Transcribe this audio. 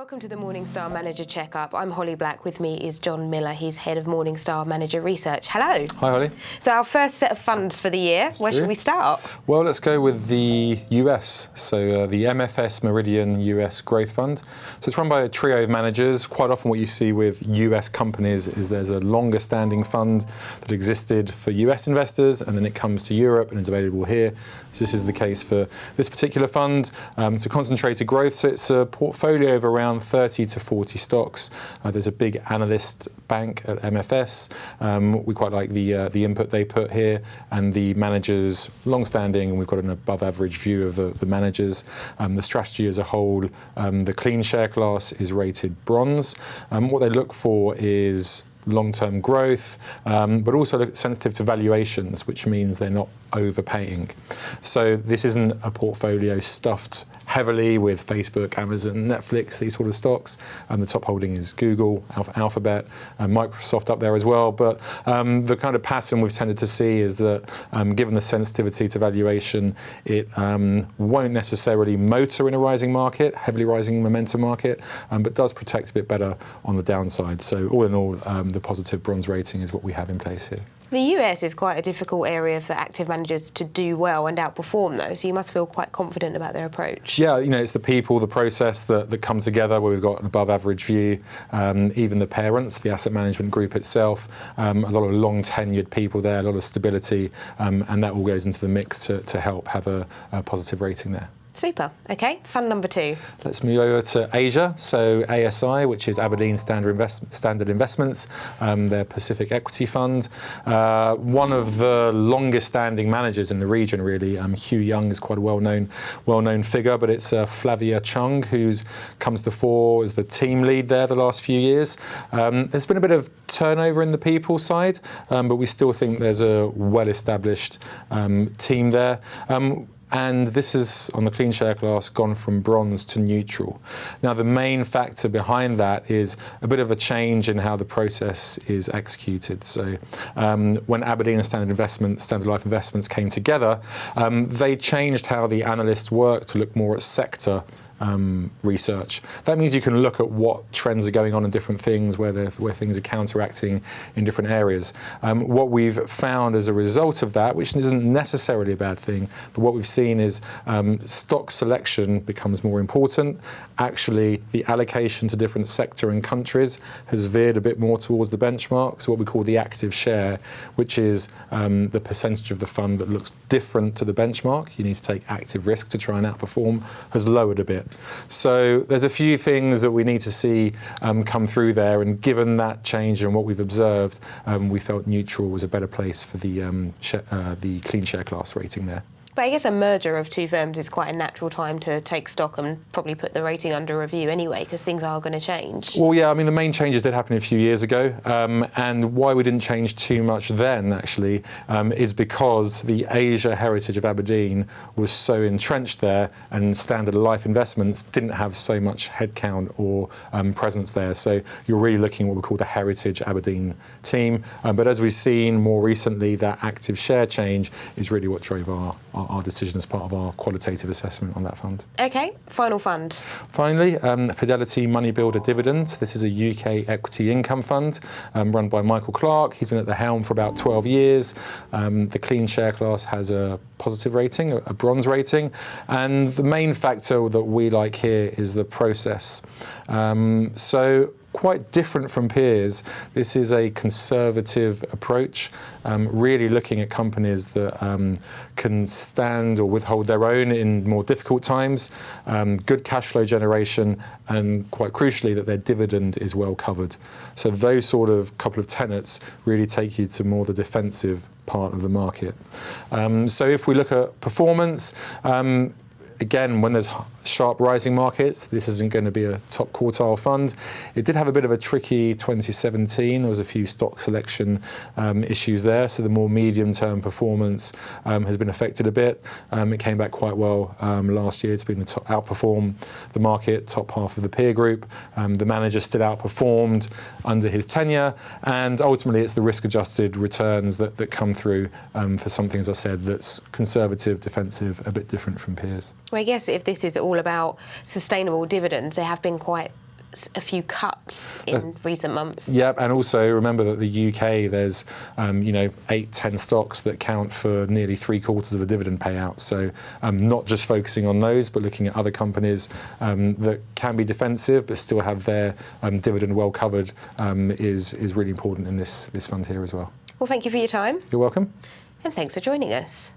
Welcome to the Morningstar Manager Checkup. I'm Holly Black. With me is John Miller. He's head of Morningstar Manager Research. Hello. Hi, Holly. So our first set of funds for the year. Where should we start? Well, let's go with the US. So the MFS Meridian US Growth Fund. So it's run by a trio of managers. Quite often what you see with US companies is there's a longer standing fund that existed for US investors, and then it comes to Europe and is available here. So this is the case for this particular fund. It's a concentrated growth, so it's a portfolio of around 30 to 40 stocks. There's a big analyst bank at MFS. We quite like the input they put here, and the managers long-standing, and we've got an above-average view of the managers. The strategy as a whole, the clean share class is rated bronze. What they look for is long-term growth, but also sensitive to valuations, which means they're not overpaying. So this isn't a portfolio stuffed heavily with Facebook, Amazon, Netflix, these sort of stocks. The top holding is Google, Alphabet, and Microsoft up there as well. But the kind of pattern we've tended to see is that given the sensitivity to valuation, it won't necessarily motor in a rising market, heavily rising momentum market, but does protect a bit better on the downside. So all in all, the positive bronze rating is what we have in place here. The US is quite a difficult area for active managers to do well and outperform, though, so you must feel quite confident about their approach. Yeah, it's the people, the process that come together where we've got an above average view, even the parents, the asset management group itself, a lot of long tenured people there, a lot of stability, and that all goes into the mix to help have a positive rating there. Super. Okay, fund number 2. Let's move over to Asia. So ASI, which is Aberdeen Standard Investments, their Pacific Equity Fund. One of the longest standing managers in the region, really. Hugh Young is quite a well-known figure, but it's Flavia Chung who's comes to the fore as the team lead there the last few years. There's been a bit of turnover in the people side, but we still think there's a well-established team there. And this is, on the clean share class, gone from bronze to neutral. Now, the main factor behind that is a bit of a change in how the process is executed. So when Aberdeen Standard Life Investments came together, they changed how the analysts work to look more at sector research. That means you can look at what trends are going on in different things, where things are counteracting in different areas. What we've found as a result of that, which isn't necessarily a bad thing, but what we've seen is stock selection becomes more important. Actually, the allocation to different sector and countries has veered a bit more towards the benchmark, so what we call the active share, which is the percentage of the fund that looks different to the benchmark. You need to take active risk to try and outperform, has lowered a bit. So there's a few things that we need to see come through there, and given that change and what we've observed, we felt neutral was a better place for the clean share class rating there. But I guess a merger of two firms is quite a natural time to take stock and probably put the rating under review anyway, because things are going to change. Well, yeah, the main changes did happen a few years ago, and why we didn't change too much then, actually, is because the Asia heritage of Aberdeen was so entrenched there, and Standard Life Investments didn't have so much headcount or presence there. So you're really looking at what we call the heritage Aberdeen team. But as we've seen more recently, that active share change is really what drove our decision as part of our qualitative assessment on that fund. Okay, final fund. Finally, Fidelity MoneyBuilder Dividend. This is a UK equity income fund run by Michael Clark. He's been at the helm for about 12 years. The clean share class has a positive rating, a bronze rating, and the main factor that we like here is the process. So quite different from peers. This is a conservative approach, really looking at companies that can stand or withhold their own in more difficult times, good cash flow generation, and quite crucially that their dividend is well covered. So those sort of couple of tenets really take you to more the defensive part of the market. So if we look at performance, again, when there's sharp rising markets, this isn't going to be a top quartile fund. It did have a bit of a tricky 2017. There was a few stock selection issues there, so the more medium-term performance has been affected a bit. It came back quite well last year. It's been outperformed the market, top half of the peer group. The manager still outperformed under his tenure, and ultimately it's the risk-adjusted returns that come through for something, as I said, that's conservative, defensive, a bit different from peers. Well, I guess if this is all about sustainable dividends, they have been quite a few cuts in recent months. Yeah, and also remember that the UK, there's 8-10 stocks that count for nearly 3/4 of the dividend payout. So not just focusing on those, but looking at other companies that can be defensive but still have their dividend well covered is really important in this fund here as well. Well, thank you for your time. You're welcome. And thanks for joining us.